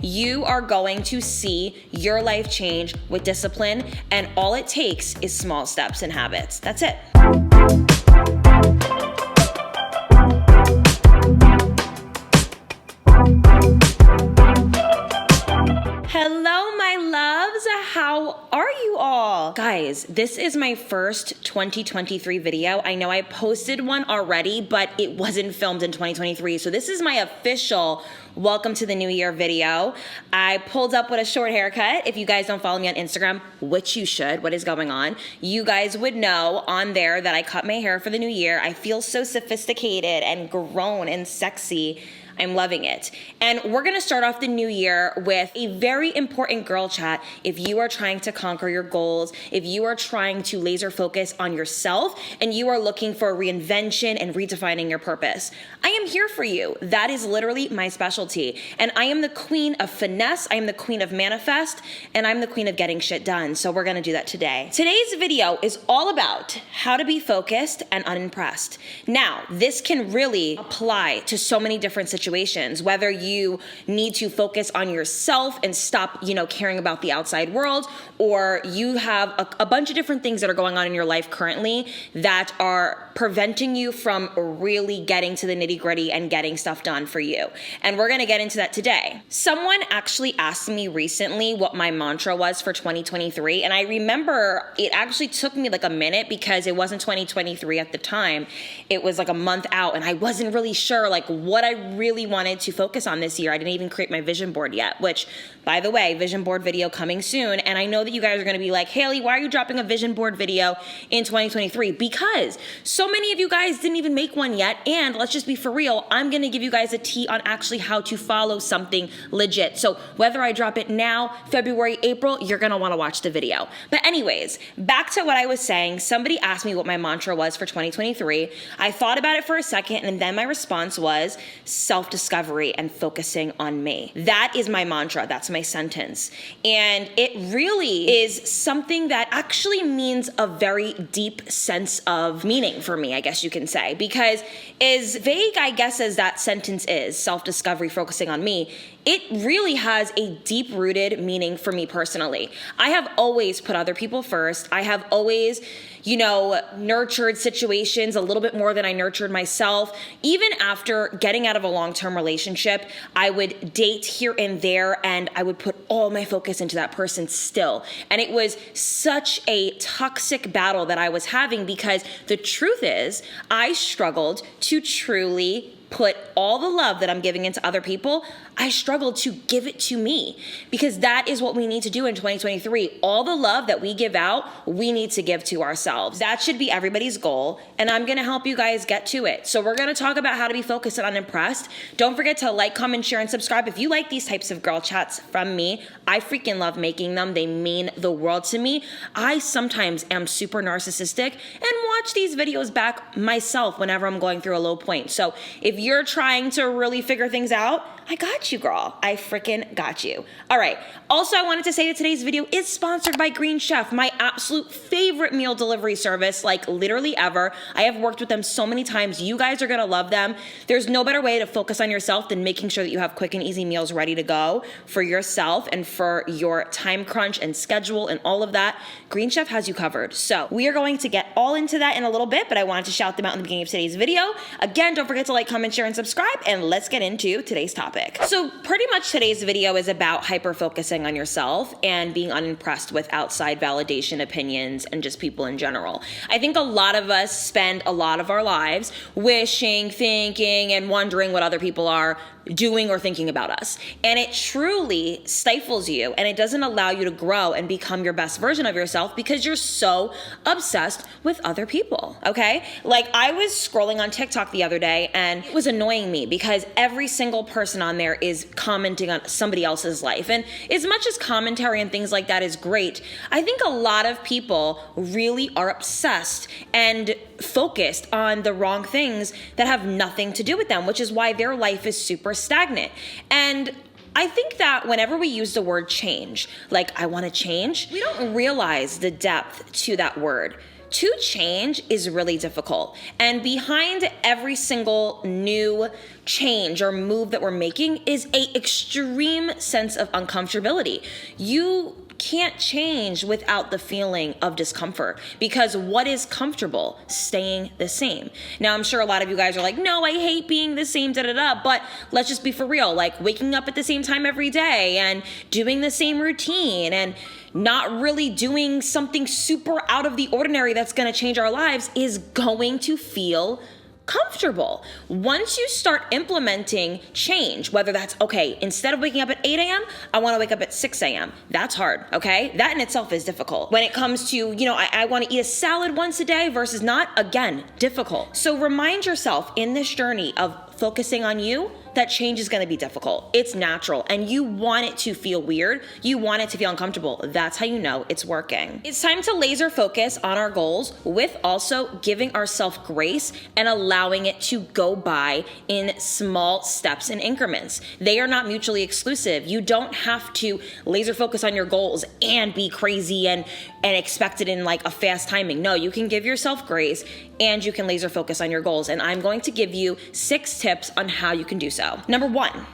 You are going to see your life change with discipline, and all it takes is small steps and habits. That's it. Hello, my loves. How are you all? Guys, this is my first 2023 video. I know I posted one already, but it wasn't filmed in 2023. So this is my official welcome to the new year video. I pulled up with a short haircut. If you guys don't follow me on Instagram, which you should, what is going on? You guys would know on there that I cut my hair for the new year. I feel so sophisticated and grown and sexy. I'm loving it. And we're gonna start off the new year with a very important girl chat. If you are trying to conquer your goals, if you are trying to laser focus on yourself, and you are looking for reinvention and redefining your purpose, I am here for you. That is literally my specialty. And I am the queen of finesse, I am the queen of manifest, and I'm the queen of getting shit done. So we're gonna do that today. Today's video is all about how to be focused and unimpressed. Now, this can really apply to so many different situations. Whether you need to focus on yourself and stop, caring about the outside world, or you have a bunch of different things that are going on in your life currently that are preventing you from really getting to the nitty-gritty and getting stuff done for you. And we're gonna get into that today. Someone actually asked me recently what my mantra was for 2023, and I remember it actually took me like a minute because it wasn't 2023 at the time. It was like a month out, and I wasn't really sure like what I really wanted to focus on this year. I didn't even create my vision board yet, which, by the way, vision board video coming soon. And I know that you guys are going to be like, Haley, why are you dropping a vision board video in 2023? Because so many of you guys didn't even make one yet. And let's just be for real, I'm going to give you guys a tea on actually how to follow something legit. So whether I drop it now, February, April, you're going to want to watch the video. But anyways, back to what I was saying. Somebody asked me what my mantra was for 2023. I thought about it for a second, and then my response was self-discovery and focusing on me. That is my mantra. That's my sentence. And it really is something that actually means a very deep sense of meaning for me, I guess you can say, because as vague, I guess, as that sentence is, self-discovery, focusing on me, it really has a deep-rooted meaning for me personally. I have always put other people first. I have always, nurtured situations a little bit more than I nurtured myself. Even after getting out of a long-term relationship, I would date here and there, and I would put all my focus into that person still. And it was such a toxic battle that I was having because the truth is, I struggled to truly put all the love that I'm giving into other people, I struggled to give it to me, because that is what we need to do in 2023. All the love that we give out, we need to give to ourselves. That should be everybody's goal, and I'm gonna help you guys get to it. So we're gonna talk about how to be focused and unimpressed. Don't forget to like, comment, share, and subscribe. If you like these types of girl chats from me, I freaking love making them. They mean the world to me. I sometimes am super narcissistic and watch these videos back myself whenever I'm going through a low point. So if you're trying to really figure things out, I got you, girl. I freaking got you. All right. Also, I wanted to say that today's video is sponsored by Green Chef, my absolute favorite meal delivery service, like literally ever. I have worked with them so many times. You guys are going to love them. There's no better way to focus on yourself than making sure that you have quick and easy meals ready to go for yourself and for your time crunch and schedule and all of that. Green Chef has you covered. So we are going to get all into that in a little bit, but I wanted to shout them out in the beginning of today's video. Again, don't forget to like, comment, share, and subscribe, and let's get into today's topic. So pretty much today's video is about hyper-focusing on yourself and being unimpressed with outside validation, opinions, and just people in general. I think a lot of us spend a lot of our lives wishing, thinking, and wondering what other people are doing or thinking about us. And it truly stifles you, and it doesn't allow you to grow and become your best version of yourself because you're so obsessed with other people, okay? Like, I was scrolling on TikTok the other day, and it was annoying me because every single person on there is commenting on somebody else's life. And as much as commentary and things like that is great, I think a lot of people really are obsessed and focused on the wrong things that have nothing to do with them, which is why their life is super stagnant. And I think that whenever we use the word change, like I want to change, we don't realize the depth to that word. to change is really difficult. And behind every single new change or move that we're making is a extreme sense of uncomfortability. You can't change without the feeling of discomfort, because what is comfortable? Staying the same. Now, I'm sure a lot of you guys are like, no, I hate being the same, but let's just be for real. Like waking up at the same time every day and doing the same routine and not really doing something super out of the ordinary that's going to change our lives is going to feel comfortable. Once you start implementing change, whether that's, okay, instead of waking up at 8 a.m., I want to wake up at 6 a.m. That's hard, okay? That in itself is difficult. When it comes to, I want to eat a salad once a day versus not, again, difficult. So remind yourself in this journey of focusing on you that change is going to be difficult. It's natural, and you want it to feel weird. You want it to feel uncomfortable. That's how you know it's working. It's time to laser focus on our goals with also giving ourselves grace and allowing it to go by in small steps and increments. They are not mutually exclusive. You don't have to laser focus on your goals and be crazy and expect it in like a fast timing. No, you can give yourself grace and you can laser focus on your goals. And I'm going to give you 6 tips on how you can do so. Number 1,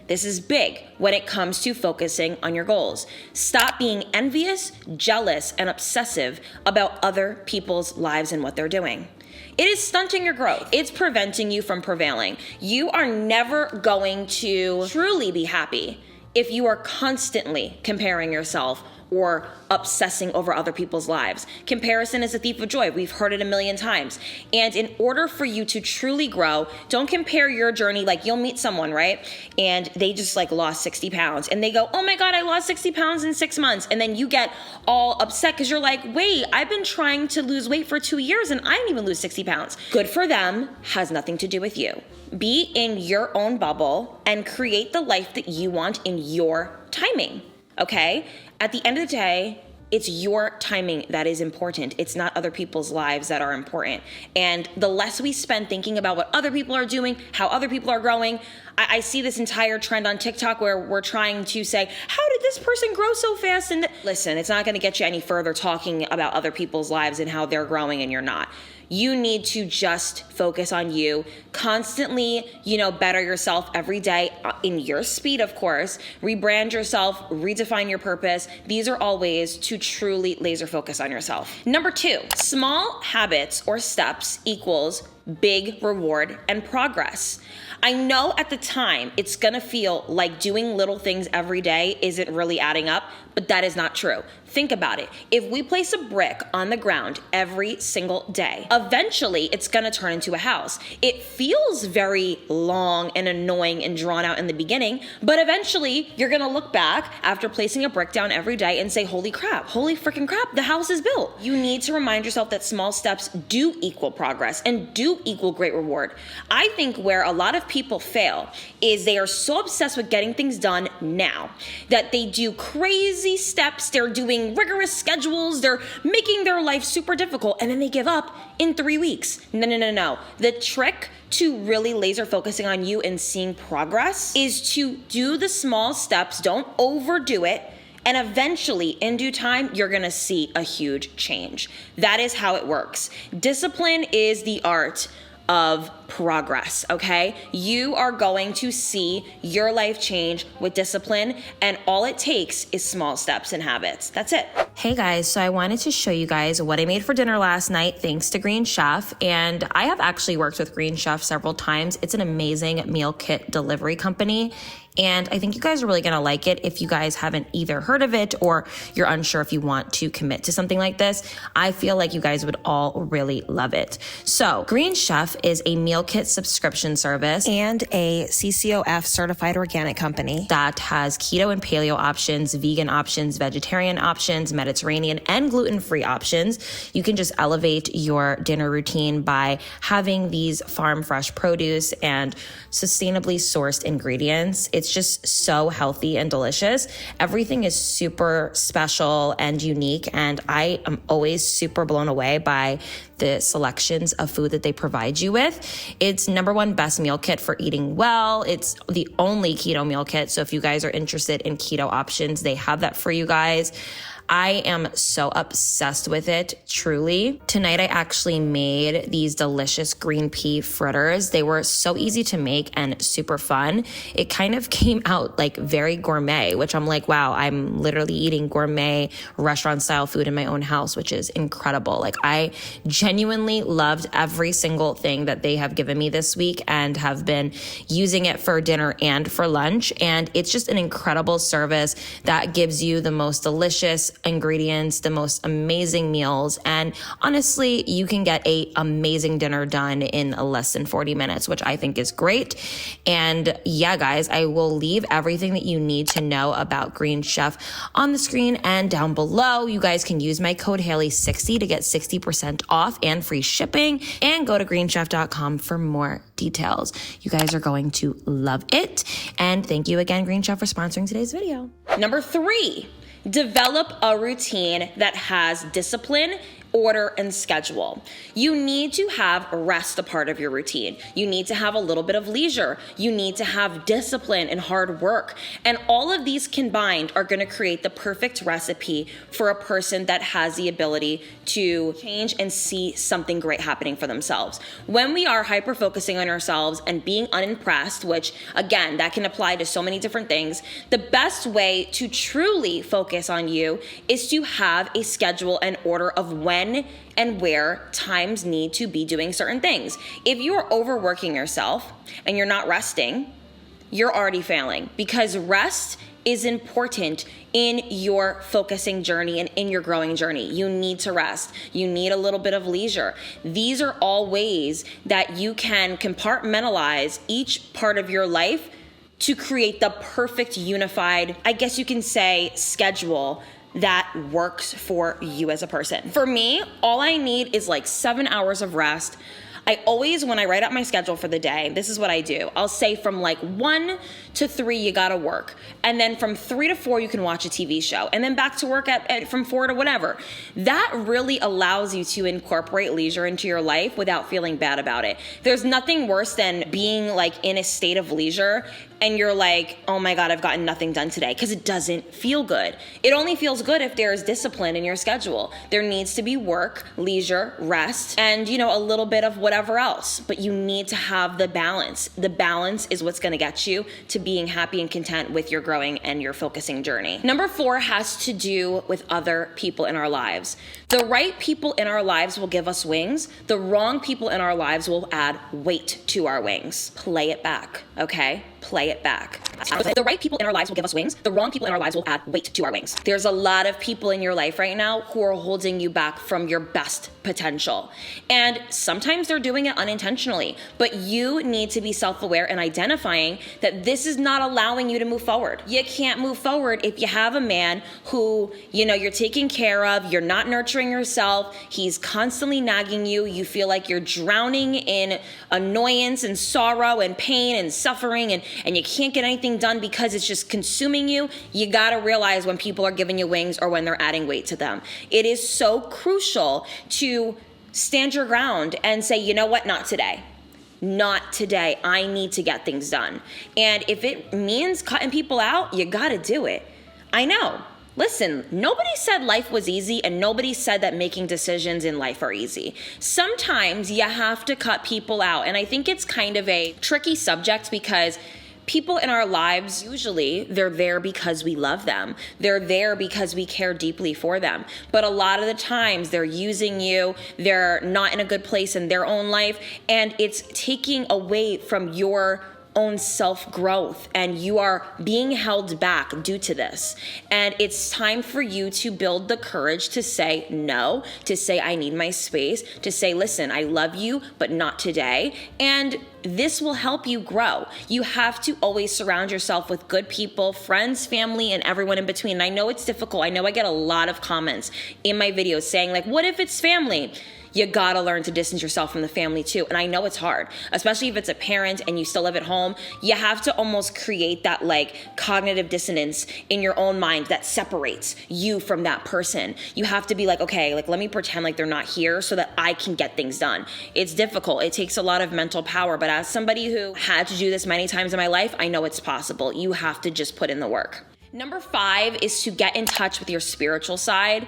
this is big when it comes to focusing on your goals. Stop being envious, jealous, and obsessive about other people's lives and what they're doing. It is stunting your growth. It's preventing you from prevailing. You are never going to truly be happy if you are constantly comparing yourself or obsessing over other people's lives. Comparison is a thief of joy. We've heard it a million times. And in order for you to truly grow, don't compare your journey. Like you'll meet someone, right? And they just like lost 60 pounds and they go, oh my God, I lost 60 pounds in 6 months. And then you get all upset because you're like, wait, I've been trying to lose weight for 2 years and I didn't even lose 60 pounds. Good for them, has nothing to do with you. Be in your own bubble and create the life that you want in your timing. Okay? At the end of the day, it's your timing that is important. It's not other people's lives that are important. And the less we spend thinking about what other people are doing, how other people are growing, I see this entire trend on TikTok where we're trying to say, how did this person grow so fast? And listen, it's not going to get you any further talking about other people's lives and how they're growing and you're not. You need to just focus on you, constantly, better yourself every day in your speed, of course, rebrand yourself, redefine your purpose. These are all ways to truly laser focus on yourself. Number 2, small habits or steps equals big reward and progress. I know at the time it's gonna feel like doing little things every day isn't really adding up, but that is not true. Think about it. If we place a brick on the ground every single day, eventually it's gonna turn into a house. It feels very long and annoying and drawn out in the beginning, but eventually you're gonna look back after placing a brick down every day and say, holy freaking crap, the house is built. You need to remind yourself that small steps do equal progress and do equal great reward. I think where a lot of people fail is they are so obsessed with getting things done now that they do crazy steps, they're doing rigorous schedules, they're making their life super difficult, and then they give up in 3 weeks. No. The trick to really laser focusing on you and seeing progress is to do the small steps, don't overdo it, and eventually, in due time, you're gonna see a huge change. That is how it works. Discipline is the art of progress, okay? You are going to see your life change with discipline, and all it takes is small steps and habits. That's it. Hey guys, so I wanted to show you guys what I made for dinner last night thanks to Green Chef, and I have actually worked with Green Chef several times. It's an amazing meal kit delivery company, and I think you guys are really gonna like it. If you guys haven't either heard of it or you're unsure if you want to commit to something like this, I feel like you guys would all really love it. So Green Chef is a meal kit subscription service and a CCOF certified organic company that has keto and paleo options, vegan options, vegetarian options, Mediterranean and gluten-free options. You can just elevate your dinner routine by having these farm fresh produce and sustainably sourced ingredients. It's just so healthy and delicious. Everything is super special and unique, and I am always super blown away by the selections of food that they provide you with. It's #1 best meal kit for eating well. It's the only keto meal kit, so if you guys are interested in keto options, they have that for you guys. I am so obsessed with it, truly. Tonight, I actually made these delicious green pea fritters. They were so easy to make and super fun. It kind of came out like very gourmet, which I'm like, wow, I'm literally eating gourmet restaurant style food in my own house, which is incredible. Like, I genuinely loved every single thing that they have given me this week and have been using it for dinner and for lunch. And it's just an incredible service that gives you the most delicious ingredients, the most amazing meals. And honestly, you can get an amazing dinner done in less than 40 minutes, which I think is great. And yeah, guys, I will leave everything that you need to know about Green Chef on the screen and down below. You guys can use my code Haley60 to get 60% off and free shipping, and go to greenchef.com for more details. You guys are going to love it. And thank you again, Green Chef, for sponsoring today's video. Number 3, develop a routine that has discipline, order, and schedule. You need to have rest a part of your routine. You need to have a little bit of leisure. You need to have discipline and hard work. And all of these combined are going to create the perfect recipe for a person that has the ability to change and see something great happening for themselves. When we are hyper-focusing on ourselves and being unimpressed, which again, that can apply to so many different things, the best way to truly focus on you is to have a schedule and order of when and where times need to be doing certain things. If you're overworking yourself and you're not resting, you're already failing, because rest is important in your focusing journey and in your growing journey. You need to rest. You need a little bit of leisure. These are all ways that you can compartmentalize each part of your life to create the perfect unified, I guess you can say, schedule that works for you as a person. For me, all I need is like 7 hours of rest. I always, when I write out my schedule for the day, this is what I do. I'll say from like 1 to 3, you gotta work. And then from 3 to 4, you can watch a TV show. And then back to work from 4 to whatever. That really allows you to incorporate leisure into your life without feeling bad about it. There's nothing worse than being like in a state of leisure and you're like, oh my God, I've gotten nothing done today, because it doesn't feel good. It only feels good if there is discipline in your schedule. There needs to be work, leisure, rest, and a little bit of whatever else, but you need to have the balance. The balance is what's gonna get you to being happy and content with your growing and your focusing journey. Number 4 has to do with other people in our lives. The right people in our lives will give us wings. The wrong people in our lives will add weight to our wings. Play it back, okay? Play it back. The right people in our lives will give us wings. The wrong people in our lives will add weight to our wings. There's a lot of people in your life right now who are holding you back from your best potential. And sometimes they're doing it unintentionally, but you need to be self-aware and identifying that this is not allowing you to move forward. You can't move forward if you have a man who, you're taking care of, you're not nurturing yourself, he's constantly nagging you, you feel like you're drowning in annoyance and sorrow and pain and suffering, and you can't get anything done because it's just consuming you. You gotta realize when people are giving you wings or when they're adding weight to them. It is so crucial to stand your ground and say, you know what, not today. Not today. I need to get things done. And if it means cutting people out, you gotta do it. I know. Listen, nobody said life was easy, and nobody said that making decisions in life are easy. Sometimes you have to cut people out, and I think it's kind of a tricky subject because people in our lives, usually they're there because we love them. They're there because we care deeply for them. But a lot of the times they're using you, they're not in a good place in their own life, and it's taking away from your own self-growth, and you are being held back due to this. And it's time for you to build the courage to say no, to say I need my space, to say, listen, I love you, but not today. And this will help you grow. You have to always surround yourself with good people, friends, family, and everyone in between. And I know it's difficult. I know I get a lot of comments in my videos saying like, what if it's family? You gotta learn to distance yourself from the family too. And I know it's hard, especially if it's a parent and you still live at home. You have to almost create that like cognitive dissonance in your own mind that separates you from that person. You have to be like, okay, like let me pretend like they're not here so that I can get things done. It's difficult. It takes a lot of mental power. But as somebody who had to do this many times in my life, I know it's possible. You have to just put in the work. Number 5 is to get in touch with your spiritual side.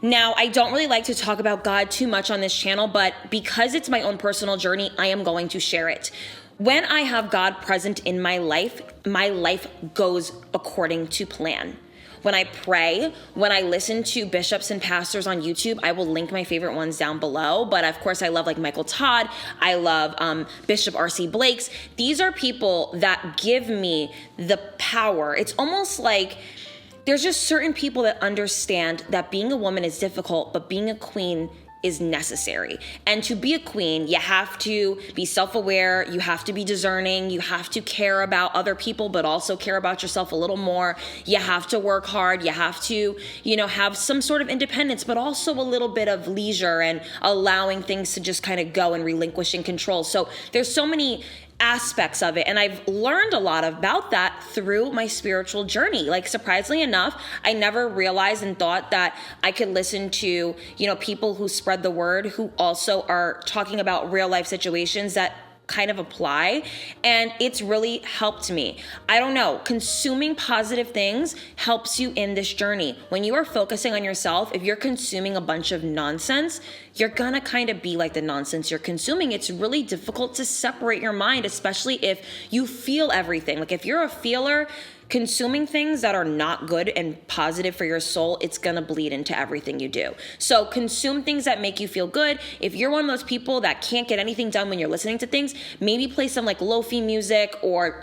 Now, I don't really like to talk about God too much on this channel, but because it's my own personal journey, I am going to share it. When I have God present in my life goes according to plan. When I pray, when I listen to bishops and pastors on YouTube, I will link my favorite ones down below. But of course, I love like Michael Todd. I love Bishop R.C. Blakes. These are people that give me the power. It's almost like there's just certain people that understand that being a woman is difficult, but being a queen is necessary. And to be a queen, you have to be self-aware, you have to be discerning, you have to care about other people, but also care about yourself a little more. You have to work hard, you have to, have some sort of independence, but also a little bit of leisure and allowing things to just kind of go and relinquishing control. So there's so many aspects of it. And I've learned a lot about that through my spiritual journey. Like, surprisingly enough, I never realized and thought that I could listen to, people who spread the word, who also are talking about real life situations that kind of apply, and it's really helped me. I don't know, consuming positive things helps you in this journey. When you are focusing on yourself, if you're consuming a bunch of nonsense, you're gonna kind of be like the nonsense you're consuming. It's really difficult to separate your mind, especially if you feel everything. Like, if you're a feeler, consuming things that are not good and positive for your soul, it's gonna bleed into everything you do. So consume things that make you feel good. If you're one of those people that can't get anything done when you're listening to things, maybe play some like lo-fi music or,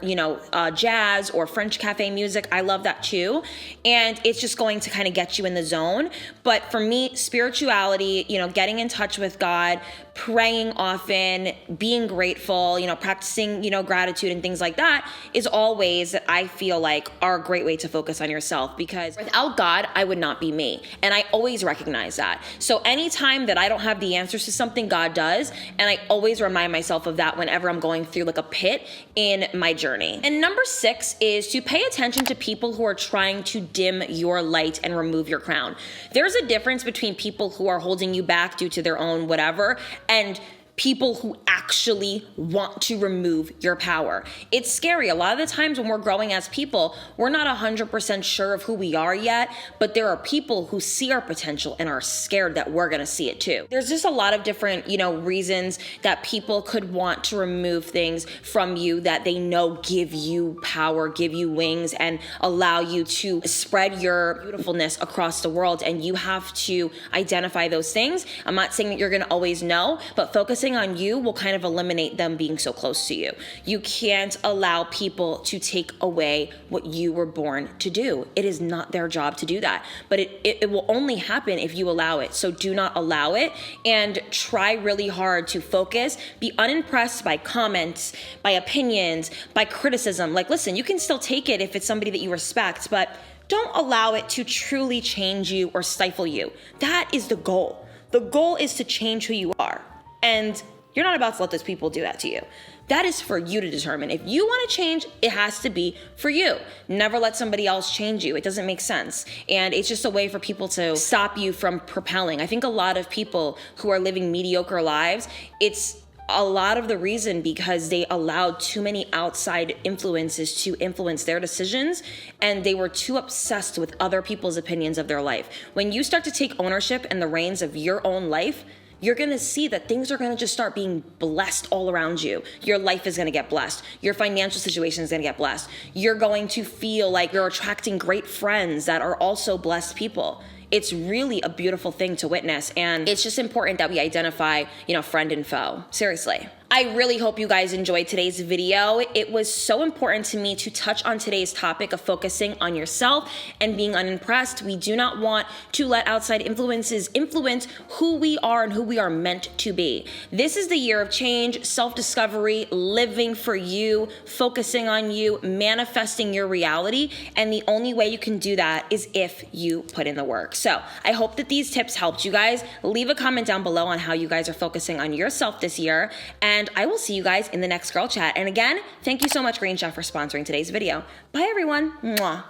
jazz or French cafe music. I love that too. And it's just going to kind of get you in the zone. But for me, spirituality, getting in touch with God, praying often, being grateful, practicing, gratitude and things like that is all ways that I feel like are a great way to focus on yourself, because without God, I would not be me. And I always recognize that. So anytime that I don't have the answers to something, God does. And I always remind myself of that whenever I'm going through like a pit in my journey. And number 6 is to pay attention to people who are trying to dim your light and remove your crown. There's a difference between people who are holding you back due to their own whatever and people who actually want to remove your power. It's scary. A lot of the times when we're growing as people, we're not 100% sure of who we are yet, but there are people who see our potential and are scared that we're gonna see it too. There's just a lot of different, reasons that people could want to remove things from you that they know give you power, give you wings, and allow you to spread your beautifulness across the world. And you have to identify those things. I'm not saying that you're gonna always know, but focusing on you will kind of eliminate them being so close to you. You can't allow people to take away what you were born to do. It is not their job to do that, but it will only happen if you allow it. So do not allow it, and try really hard to focus, be unimpressed by comments, by opinions, by criticism. Like, listen, you can still take it if it's somebody that you respect, but don't allow it to truly change you or stifle you. That is the goal. The goal is to change who you are. And you're not about to let those people do that to you. That is for you to determine. If you want to change, it has to be for you. Never let somebody else change you. It doesn't make sense. And it's just a way for people to stop you from propelling. I think a lot of people who are living mediocre lives, it's a lot of the reason because they allowed too many outside influences to influence their decisions, and they were too obsessed with other people's opinions of their life. When you start to take ownership and the reins of your own life, you're gonna see that things are gonna just start being blessed all around you. Your life is gonna get blessed. Your financial situation is gonna get blessed. You're going to feel like you're attracting great friends that are also blessed people. It's really a beautiful thing to witness, and it's just important that we identify, friend and foe. Seriously. I really hope you guys enjoyed today's video. It was so important to me to touch on today's topic of focusing on yourself and being unimpressed. We do not want to let outside influences influence who we are and who we are meant to be. This is the year of change, self-discovery, living for you, focusing on you, manifesting your reality. And the only way you can do that is if you put in the work. So I hope that these tips helped you guys. Leave a comment down below on how you guys are focusing on yourself this year. And I will see you guys in the next Girl Chat. And again, thank you so much, Green Chef, for sponsoring today's video. Bye, everyone. Mwah.